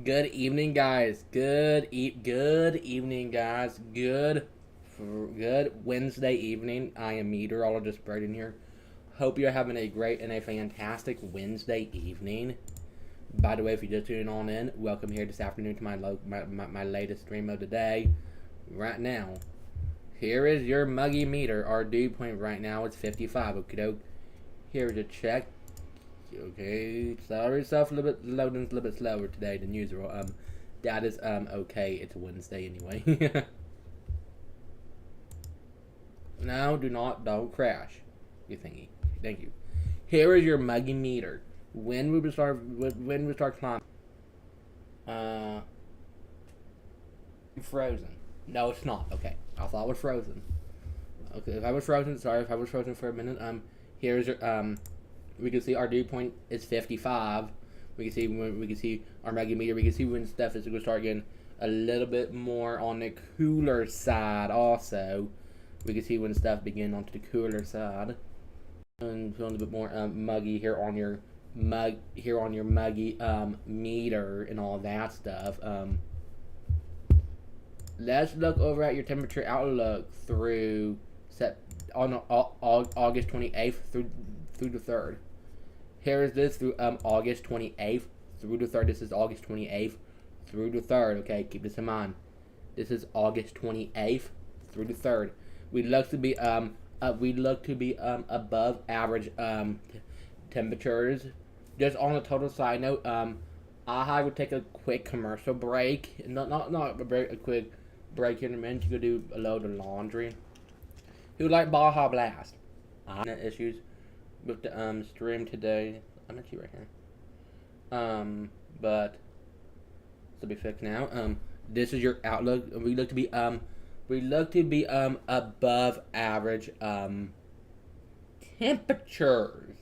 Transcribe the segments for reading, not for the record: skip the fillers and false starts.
Good evening, guys. Good evening, guys. Good Wednesday evening. I am meteorologist Braden here. Hope you're having a great and a fantastic Wednesday evening. By the way, if you just tuning on in, welcome here this afternoon to my latest stream of the day. Right now, here is your muggy meter. Our dew point right now is 55. Okay, doke. Here's a check. Okay, sorry, stuff a little bit loading a little bit slower today than usual. That is okay. It's Wednesday anyway. No, don't crash. You thingy. Thank you. Here is your muggy meter. When we start climbing. Uh, frozen. No, it's not. Okay, I thought it was frozen. Okay, if I was frozen, sorry if I was frozen for a minute. Here's your we can see our dew point is 55. We can see our muggy meter. We can see when stuff is going to start getting a little bit more on the cooler side. Also, we can see when stuff begin onto the cooler side, and feeling a bit more muggy here on your muggy meter and all that stuff. Let's look over at your temperature outlook through August 28th through the 3rd. Here is this through August 28th through the 3rd. This is August 28th through the 3rd. Okay, keep this in mind. This is August 28th through the 3rd. We look to be above average temperatures. Just on a total side note, I would take a quick commercial break. Not a break, a quick break in a minute to go do a load of laundry. Who like Baja Blast? Issues with the stream today. I'm at you right here. But this will be fixed now. This is your outlook. We look to be above average temperatures.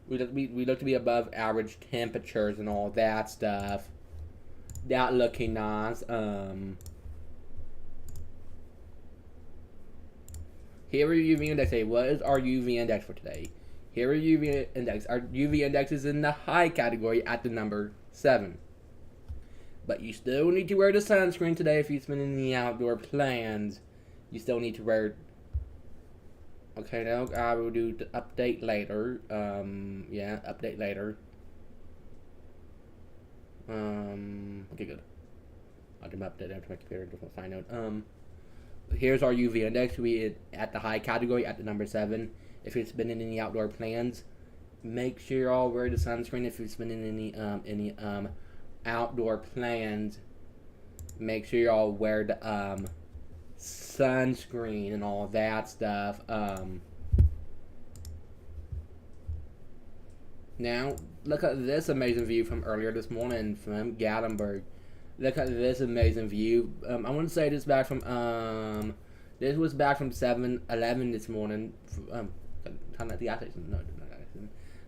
We look to be above average temperatures and all that stuff. That looking nice. Here are UV index. What is our UV index for today? Here are UV index. Our UV index is in the high category at the number 7. But you still need to wear the sunscreen today if you've been in the outdoor plans. You still need to wear. Okay, now I will do the update later. Yeah, update later. Okay, good. I'll do my update after my computer. Just a side note. Here's our UV index. We at the high category at the number 7. If it's been in any outdoor plans, make sure you all wear the sunscreen. If it's been in any outdoor plans, make sure you all wear the sunscreen and all that stuff. Now look at this amazing view from earlier this morning from Gatlinburg. Look at this amazing view. I want to say this back from this was back from 7-11 this morning.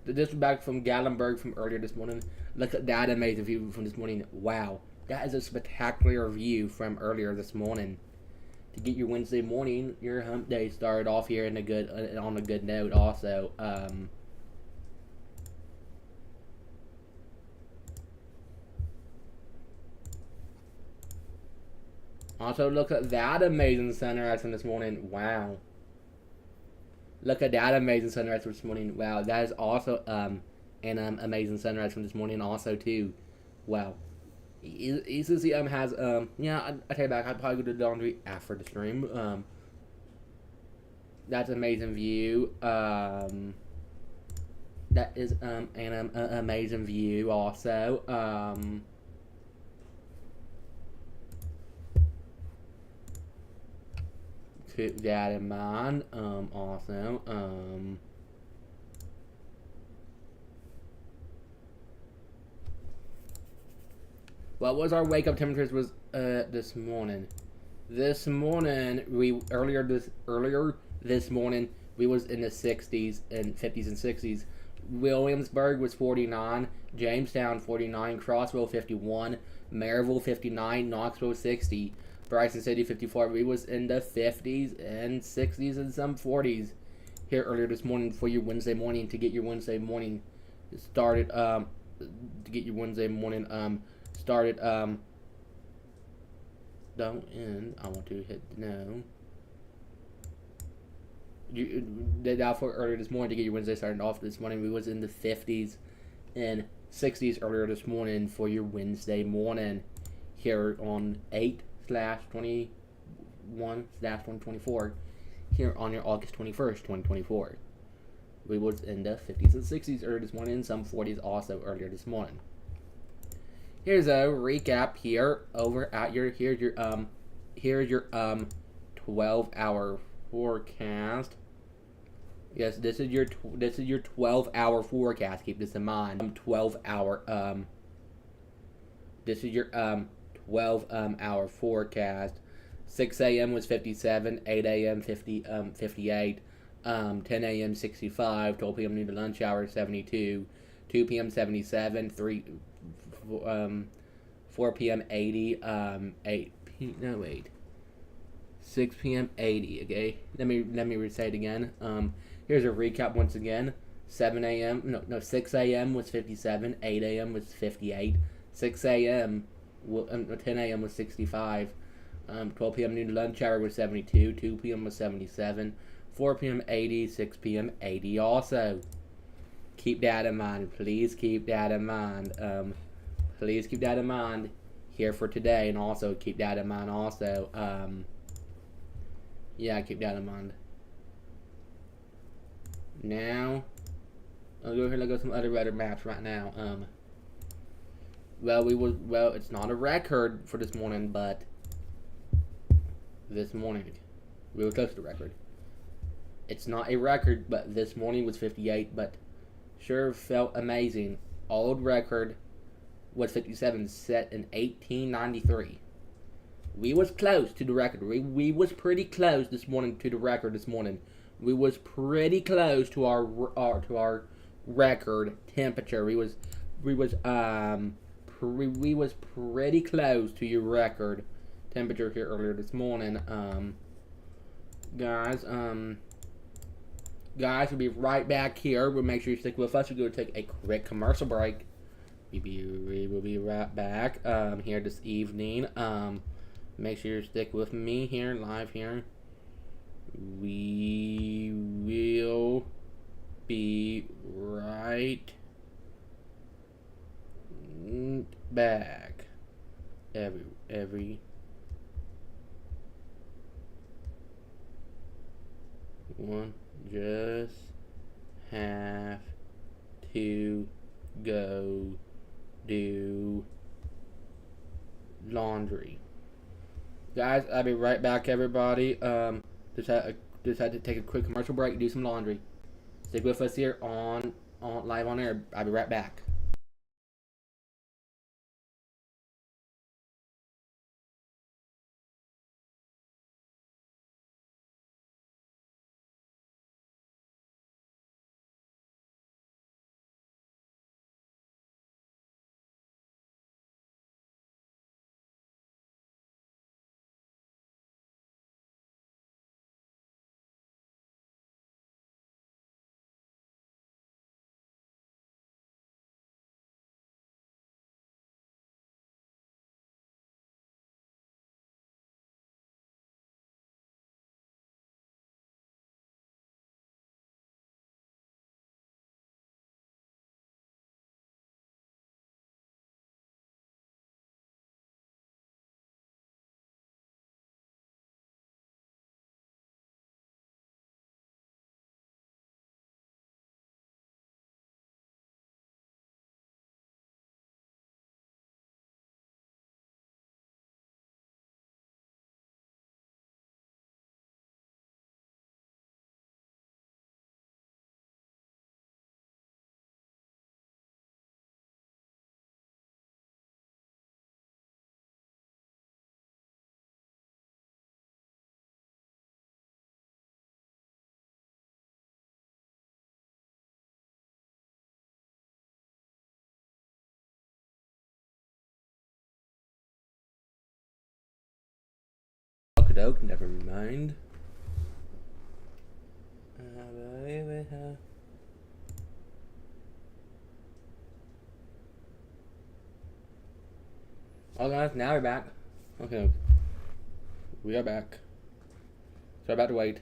This was back from Gatlinburg from earlier this morning. Look at that amazing view from this morning. Wow, that is a spectacular view from earlier this morning. To get your Wednesday morning, your hump day started off here on a good note. Also, look at that amazing sunrise from this morning. Wow. Look at that amazing sunrise from this morning. Wow, that is also an amazing sunrise from this morning also too. Wow. ECC has yeah, I take it back. I'd probably go to the laundry after the stream. That's an amazing view. That is an amazing view also. Keep that in mind. Also, what was our wake up temperatures was this morning? This morning earlier this morning we was in the 60s and 50s and 60s. Williamsburg was 49, Jamestown 49, Crossville 51, Maryville 59, Knoxville 60. Bryson City 54. We was in the 50s and 60s and some 40s here earlier this morning for your Wednesday morning to get your Wednesday morning started to get your Wednesday morning started. Don't end. I want to hit no. You did out for earlier this morning to get your Wednesday started off this morning. We was in the 50s and 60s earlier this morning for your Wednesday morning here on 8/21/2024 here on your August 21st, 2024. We was in the 50s and 60s earlier this morning, some 40s also earlier this morning. Here's a recap here over at your here's your 12-hour forecast. Yes, this is your 12-hour forecast. Keep this in mind. 12-hour this is your 12 hour forecast. 6 a.m. was 57, 8 a.m. 58, 10 a.m. 65, 12 p.m. noon to lunch hour 72, 2 p.m. 77, 4 p.m. 80, 6 p.m. 80. Okay, let me recite it again. Here's a recap once again. 6 a.m. was 57, 8 a.m. was 58, 6 a.m. 10 a.m. was 65, 12 p.m. noon to lunch hour was 72, 2 p.m. was 77, 4 p.m. 80, 6 p.m. 80 also. Keep that in mind. Please keep that in mind. Please keep that in mind here for today, and also keep that in mind also. Yeah, keep that in mind. Now, I'll go ahead and go some other maps right now. It's not a record for this morning, but this morning we were close to the record. It's not a record, but this morning was 58, but sure felt amazing. Old record was 57, set in 1893. We was close to the record. We was pretty close this morning to the record this morning. We was pretty close to our record temperature. We was pretty close to your record temperature here earlier this morning. Guys, we'll be right back here. We'll make sure you stick with us. We're going to take a quick commercial break. We will be right back here this evening. Make sure you stick with me here, live here. We will be right back. Everyone just have to go do laundry. Guys, I'll be right back, everybody. Just had to take a quick commercial break, do some laundry. Stick with us here on live on air. I'll be right back. Oak, never mind. Oh guys, now we're back. Okay. We are back. Sorry about the wait.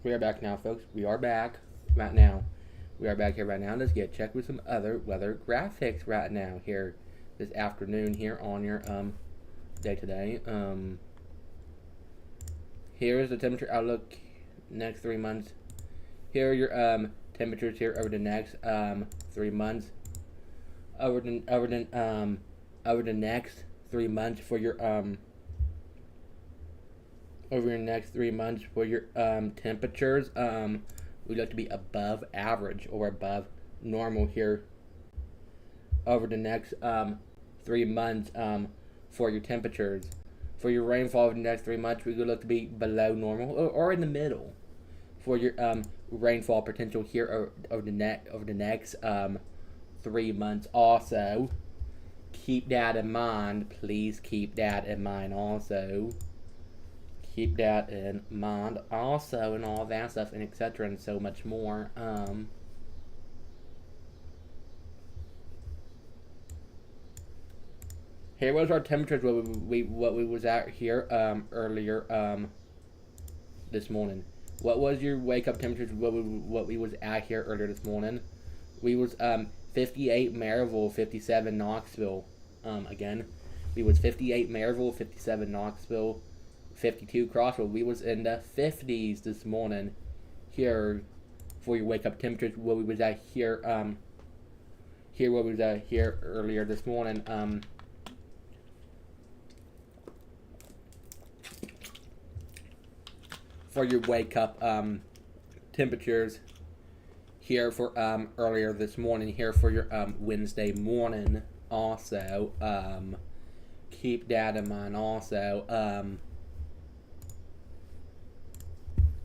We are back now, folks. We are back right now. We are back here right now. Let's get checked with some other weather graphics right now here this afternoon here on your day today. Here's the temperature outlook next 3 months. Here are your temperatures here over the next 3 months. Over the next 3 months for your over your next 3 months for your temperatures, we look to be above average or above normal here over the next 3 months for your temperatures. For your rainfall over the next 3 months, we look to be below normal or in the middle for your rainfall potential here over the next 3 months. Also, keep that in mind. Please keep that in mind. Also, keep that in mind. Also, and all that stuff and etc. and so much more. Here was our temperatures. What we was at here earlier this morning. What was your wake up temperatures? What we was at here earlier this morning? We was 58 Maryville, 57 Knoxville. Again, we was 58 Maryville, 57 Knoxville, 52 Crossville. We was in the 50s this morning here for your wake up temperatures. What we was at here what we was at here earlier this morning. For your wake up temperatures here for earlier this morning here for your Wednesday morning. Also, keep that in mind. Also,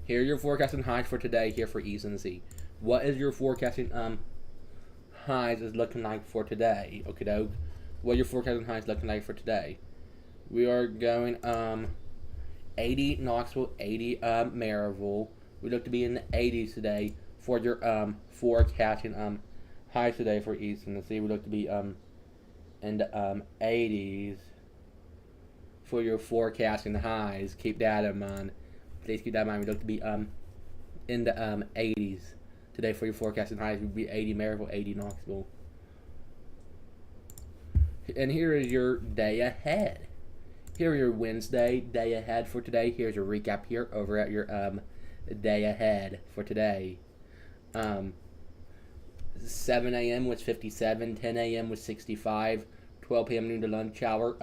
here are your forecasting highs for today here for East and C. What is your forecasting highs is looking like for today? Okay, doke. What are your forecasting highs looking like for today? We are going 80 Knoxville, 80 Maryville. We look to be in the 80s today for your forecasting highs today for East Tennessee. We look to be in the 80s for your forecasting highs. Keep that in mind. Please keep that in mind. We look to be in the 80s today for your forecasting highs. Would be 80 Maryville, 80 Knoxville. And here is your day ahead. Here are your Wednesday day ahead for today. Here's a recap here over at your day ahead for today. 7 a.m. was 57, 10 a.m. was 65, 12 p.m. noon to lunch hour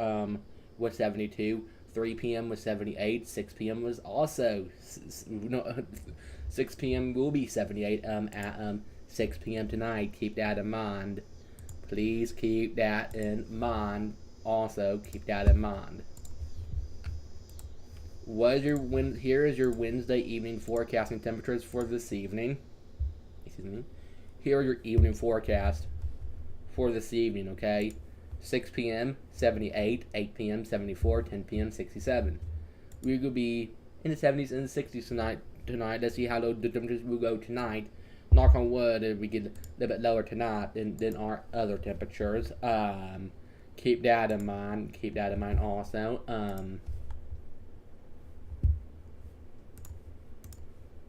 was 72, 3 p.m. was 78, 6 p.m. was also 6 p.m. will be 78 at 6 p.m. tonight. Keep that in mind. Please keep that in mind. Also, keep that in mind. Here is your Wednesday evening forecasting temperatures for this evening. Excuse me. Here are your evening forecast for this evening, okay? 6 p.m., 78, 8 p.m., 74, 10 p.m., 67. We will be in the 70s and the 60s tonight. Let's see how low the temperatures will go tonight. Knock on wood, if we get a little bit lower tonight than our other temperatures. Keep that in mind. Keep that in mind also.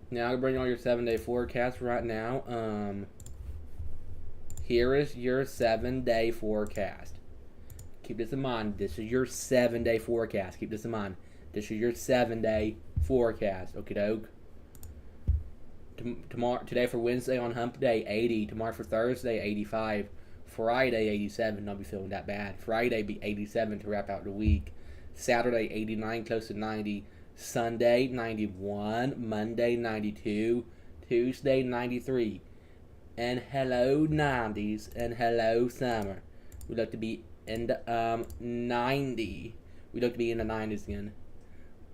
Now I'll bring all your 7-day forecast right now. Here is your 7-day forecast. Keep this in mind. This is your 7-day forecast. Keep this in mind. This is your 7-day forecast. Okie doke. Today for Wednesday on Hump Day, 80. Tomorrow for Thursday, 85. Friday, 87. Not be feeling that bad. Friday be 87 to wrap out the week. Saturday, 89, close to 90. Sunday, 91. Monday, 92. Tuesday, 93. And hello, 90s. And hello, summer. We look to be in the 90. We look to be in the 90s again.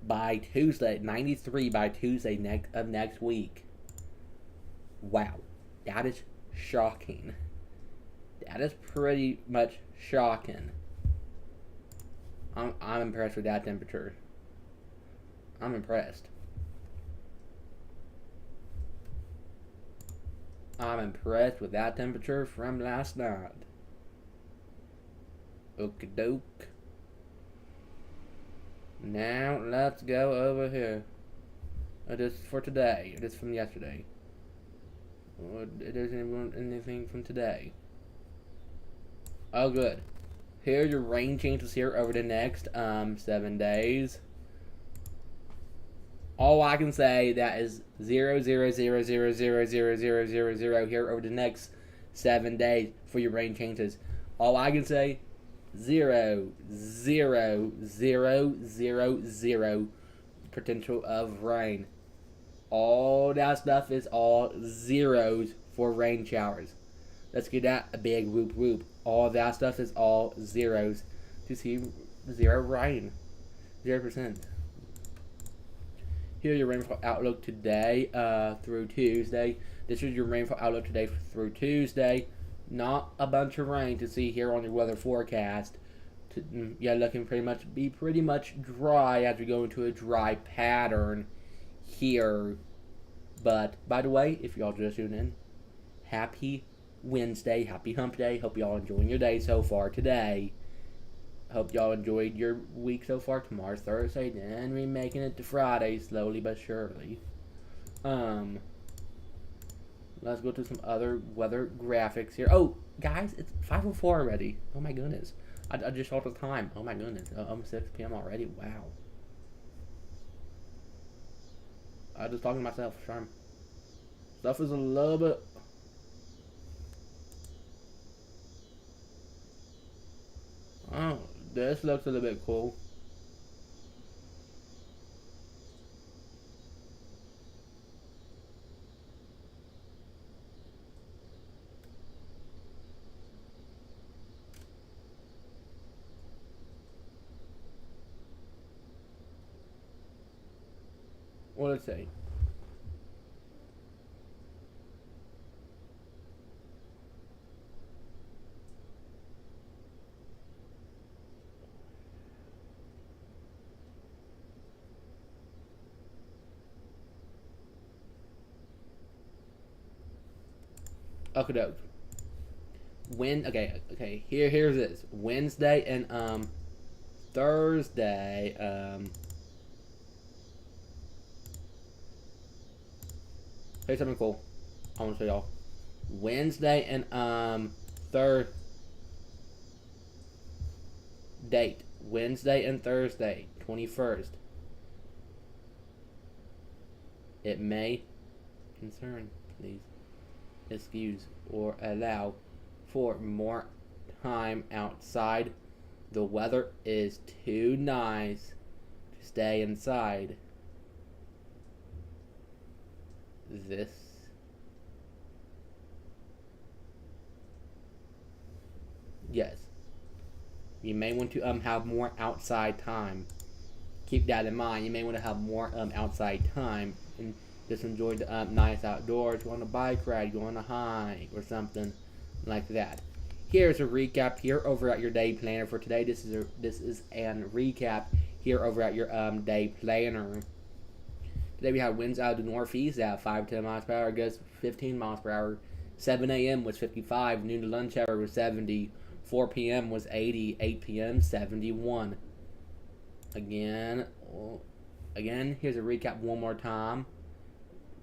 By Tuesday, 93 by Tuesday next week. Wow. That is shocking. That is pretty much shocking. I'm impressed with that temperature. I'm impressed. I'm impressed with that temperature from last night. Okie doke. Now let's go over here. It is for today. It is from yesterday. It isn't anything from today. Oh, good. Here are your rain chances here over the next 7 days. All I can say that is 0 here over the next 7 days for your rain chances. All I can say 0 potential of rain. All that stuff is all zeros for rain showers. Let's give that a big whoop whoop. All that stuff is all zeros to see zero rain. 0%. Here's your rainfall outlook today through Tuesday. This is your rainfall outlook today through Tuesday. Not a bunch of rain to see here on your weather forecast. Yeah, looking pretty much dry as we go into a dry pattern here. But by the way, if y'all just tuned in, happy Wednesday, happy hump day. Hope y'all enjoying your day so far today. Hope y'all enjoyed your week so far. Tomorrow's Thursday, then we're making it to Friday slowly but surely. Let's go to some other weather graphics here. Oh, guys, it's 5:04 already. Oh my goodness. I just saw the time. Oh my goodness. Almost 6 p.m. already. Wow. I was just talking to myself. Sure. Stuff is a little bit. Oh, this looks a little bit cool. What did it say? Okay, doke. Here's this. Wednesday and Thursday, here's something cool I want to show y'all. Wednesday and third date. Wednesday and Thursday, 21st. It may concern, please excuse or allow for more time outside. The weather is too nice to stay inside. This yes, you may want to have more outside time. Keep that in mind. You may want to have more outside time and just enjoy the nice outdoors. Go on a bike ride, go on a hike, or something like that. Here's a recap here over at your day planner for today. This is an recap here over at your day planner. Today we had winds out of the northeast at 5 to 10 miles per hour, gusts 15 miles per hour. 7 a.m. was 55, noon to lunch hour was 70, 4 p.m. was 80, 8 p.m. 71. Again, here's a recap one more time.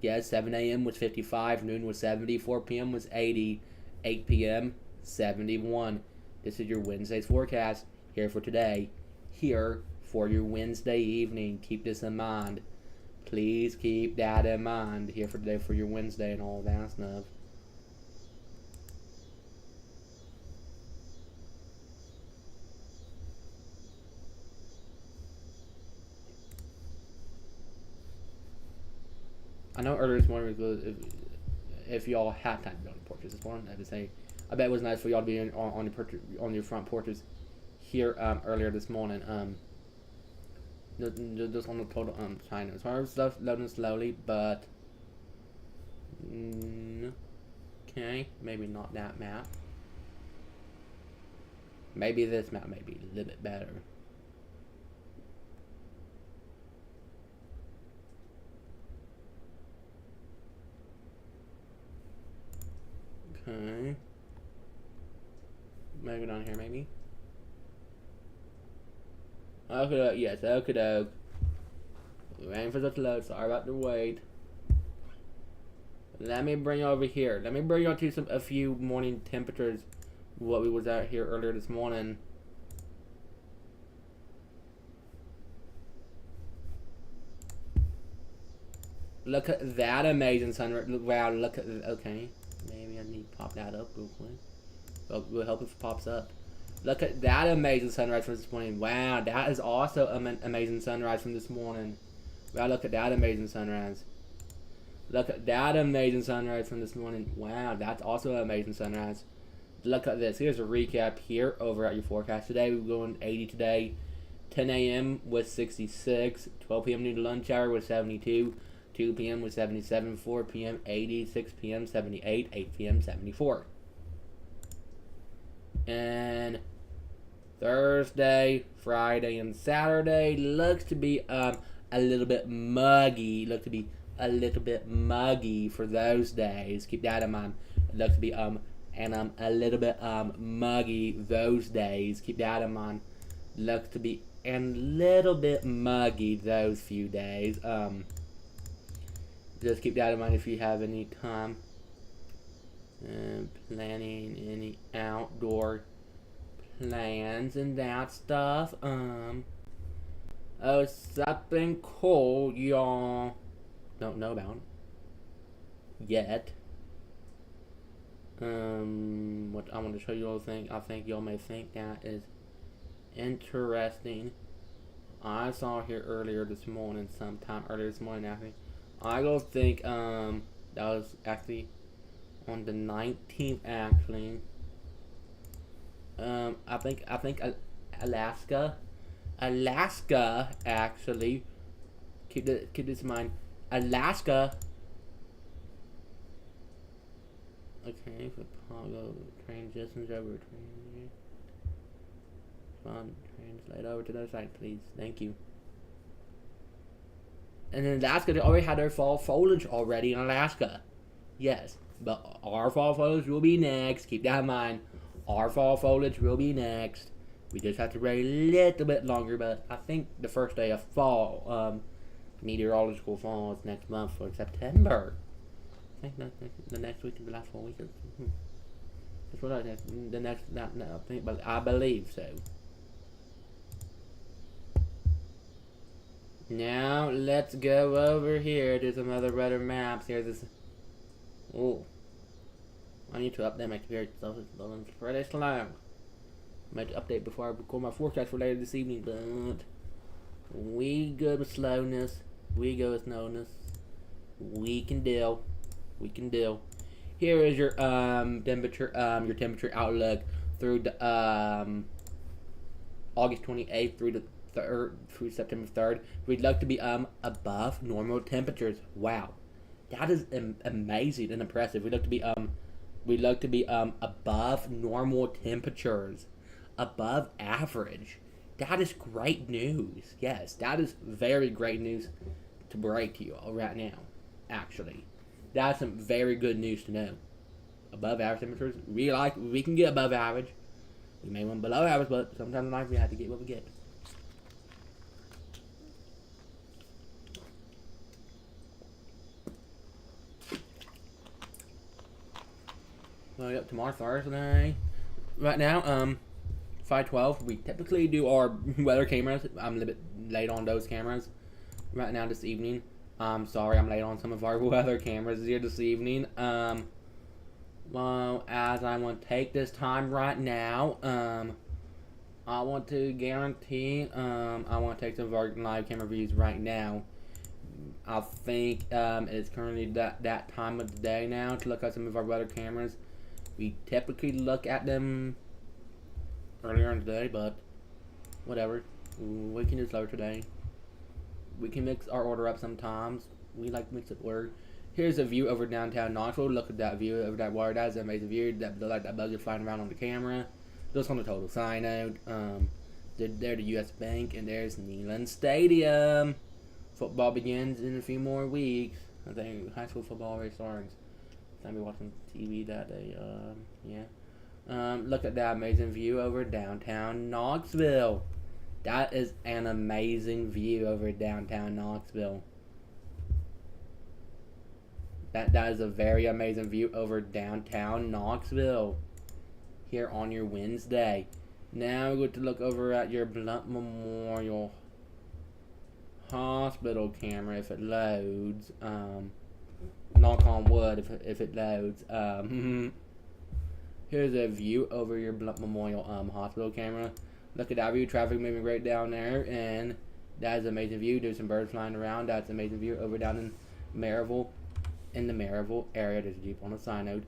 Yes, 7 a.m. was 55, noon was 70, 4 p.m. was 80, 8 p.m. 71. This is your Wednesday's forecast here for today. Here for your Wednesday evening. Keep this in mind. Please keep that in mind here for today for your Wednesday and all that stuff. I know earlier this morning if y'all had time to be on the porches this morning, I had to say I bet it was nice for y'all to be on your front porches here earlier this morning. Just on the total China. As far as stuff loading slowly, but okay, maybe not that map. Maybe this map may be a little bit better. Okay. Maybe down here, maybe. Okay, yes, okay. Waiting for the to load. Sorry about the wait. Let me bring you over here. Let me bring you to a few morning temperatures. What we was out here earlier this morning. Look at that amazing sunrise. Wow, look at. Okay. Maybe I need to pop that up real quick. Well, we'll help if it pops up. Look at that amazing sunrise from this morning. Wow, that is also an amazing sunrise from this morning. Wow, look at that amazing sunrise. Look at that amazing sunrise from this morning. Wow, that's also an amazing sunrise. Look at this. Here's a recap here over at your forecast today. We're going 80 today. 10 a.m. was 66. 12 p.m. noon lunch hour was 72. 2 p.m. was 77. 4 p.m. 80. 6 p.m. 78. 8 p.m. 74. And Thursday, Friday, and Saturday looks to be a little bit muggy. Look to be a little bit muggy for those days. Keep that in mind. It looks to be a little bit muggy those days. Keep that in mind. Looks to be a little bit muggy those few days. Just keep that in mind if you have any time planning any outdoor plans and that stuff. Oh, something cool y'all don't know about yet. What I want to show you all I think y'all may think that is interesting. I saw here earlier this morning, sometime earlier this morning actually. I go think that was actually on the 19th actually. I think Alaska actually. Keep this in mind. Alaska. Okay, for Pago train distance over train. Fun translate over to the other side, please. Thank you. And in Alaska, they already had their fall foliage already in Alaska. Yes, but our fall foliage will be next. Keep that in mind. Our fall foliage will be next. We just have to wait a little bit longer, but I think the first day of fall, meteorological fall is next month for September. I think the next week is the last 4 weeks. That's what I think. The next, no, I think, but I believe so. Now let's go over here to some other weather maps. Here's this. Oh, I need to update my computer. It's pretty slow. I might update before I record my forecast for later this evening, but we good with slowness. We go with slowness. We can deal. We can deal. Here is your temperature outlook through the August 28th through the through September 3rd. We'd like to be above normal temperatures. Wow, that is amazing and impressive. We'd like to be above normal temperatures, above average. That is great news. Yes, that is very great news to break to you all right now. Actually, that's some very good news to know. Above average temperatures. We can get above average. We may want below average, but sometimes in life we have to get what we get. Well, yep, tomorrow Thursday. Right now, 5:12. We typically do our weather cameras. I'm a little bit late on those cameras. Right now, this evening. Sorry, I'm late on some of our weather cameras here this evening. Well, as I want to take this time right now, I want to guarantee, I want to take some of our live camera views right now. I think it's currently that time of the day now to look at some of our weather cameras. We typically look at them earlier in the day, but whatever. We can do slower today. We can mix our order up sometimes. We like to mix up order. Here's a view over downtown Knoxville. Look at that view over that water. That's an amazing view. That bug is flying around on the camera. Just on the total side note, there's the U.S. Bank, and there's Neyland Stadium. Football begins in a few more weeks. I think high school football already starts. Somebody watching TV that day. Yeah. Look at that amazing view over downtown Knoxville. That is an amazing view over downtown Knoxville. That is a very amazing view over downtown Knoxville. Here on your Wednesday. Now we're going to look over at your Blunt Memorial Hospital camera if it loads. Knock on wood if it loads. Here's a view over your Blunt Memorial Hospital camera. Look at that view. Traffic moving right down there, and that is an amazing view. There's some birds flying around. That's an amazing view over down in Maryville. In the Maryville area, there's a Jeep on a side note.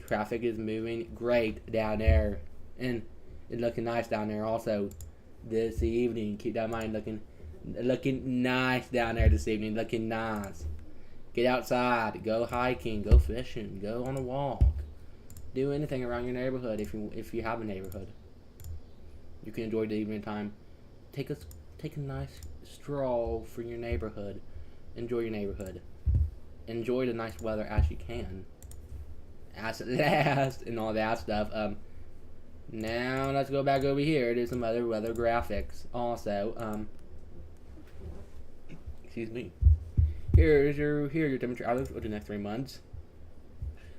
Traffic is moving great down there, and it's looking nice down there also this evening. Keep that in mind, looking nice down there this evening. Looking nice. Get outside, go hiking, go fishing, go on a walk. Do anything around your neighborhood if you have a neighborhood. You can enjoy the evening time. Take a nice stroll for your neighborhood. Enjoy your neighborhood. Enjoy the nice weather as you can. As it lasts and all that stuff. Now let's go back over here to some other weather graphics. Also, excuse me. Here's your temperature outlook for the next 3 months.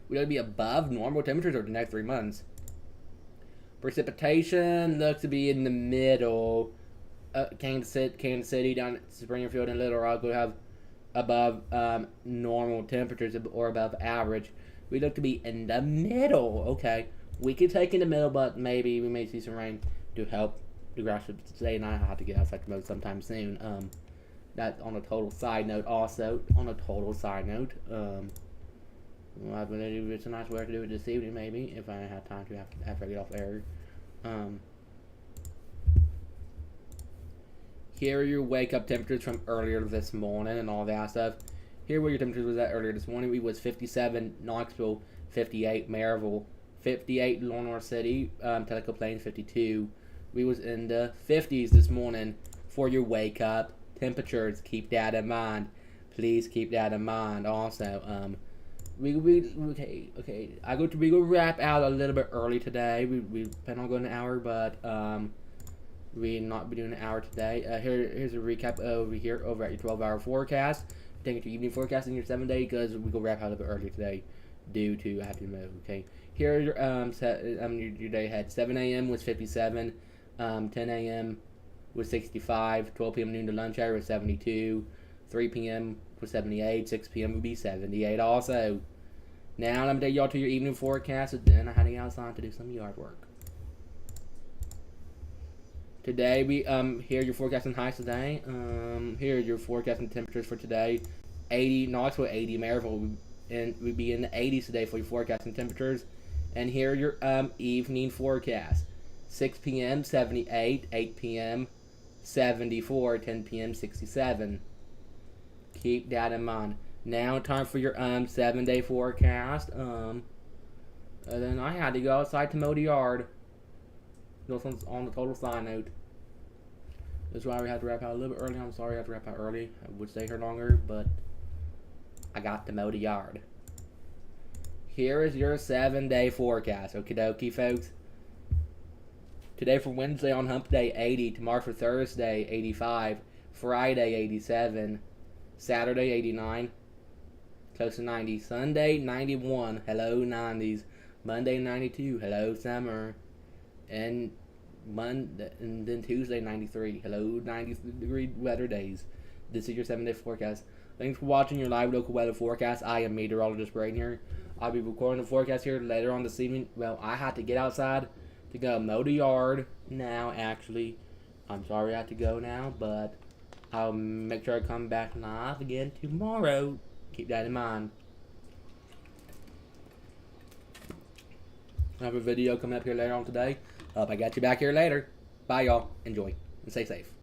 We're going to be above normal temperatures over the next 3 months. Precipitation looks to be in the middle. Kansas City, down at Springfield, and Little Rock will have above normal temperatures or above average. We look to be in the middle. Okay, we could take in the middle, but maybe we may see some rain to help the grass today, and I have to get outside to mow sometime soon. That's on a total side note. Also, on a total side note, well, I believe it's a nice way to do it this evening, maybe, if I have time to after I get off air. Here are your wake-up temperatures from earlier this morning and all that stuff. Here where your temperatures was at earlier this morning. We was 57 Knoxville, 58 Maryville, 58 Lenore City, Tellico Plains 52. We was in the 50s this morning for your wake-up temperatures. Keep that in mind. Please keep that in mind. Also, we go wrap out a little bit early today. We plan on going an hour, but we not be doing an hour today. Here's a recap over here over at your 12-hour forecast. Take it to evening forecast in your 7-day because we go wrap out a little bit early today due to having to move. Okay, here are your day ahead. 7 a.m. was 57. 10 a.m. was 65. 12 p.m. noon to lunch hour was 72. 3 p.m. was 78. 6 p.m. would be 78 also. Now let me take y'all to your evening forecast, and then I had to get outside to do some yard work. Today we here are your forecasting highs today. Here are your forecasting temperatures for today. 80 Knoxville, 80 Maryville, and we'd be in the 80s today for your forecasting temperatures. And here are your evening forecast. 6 p.m. 78, 8 p.m. 74, 10 p.m. 67. Keep that in mind. Now time for your 7-day forecast. And then I had to go outside to mow the yard. This one's on the total side note. That's why we had to wrap out a little bit early. I'm sorry I had to wrap out early. I would stay here longer, but I got to mow the yard. Here is your 7-day forecast. Okie dokie, folks. Today for Wednesday on Hump Day, 80. Tomorrow for Thursday, 85. Friday, 87. Saturday, 89. Close to 90. Sunday, 91. Hello, 90s. Monday, 92. Hello, summer. And then Tuesday, 93. Hello, 90-degree weather days. This is your 7-day forecast. Thanks for watching your live local weather forecast. I am meteorologist Braden here. I'll be recording the forecast here later on this evening. Well, I had to get outside to go mow the yard now, actually. I'm sorry I have to go now, but I'll make sure I come back live again tomorrow. Keep that in mind. I have a video coming up here later on today. Hope I got you back here later. Bye, y'all. Enjoy and stay safe.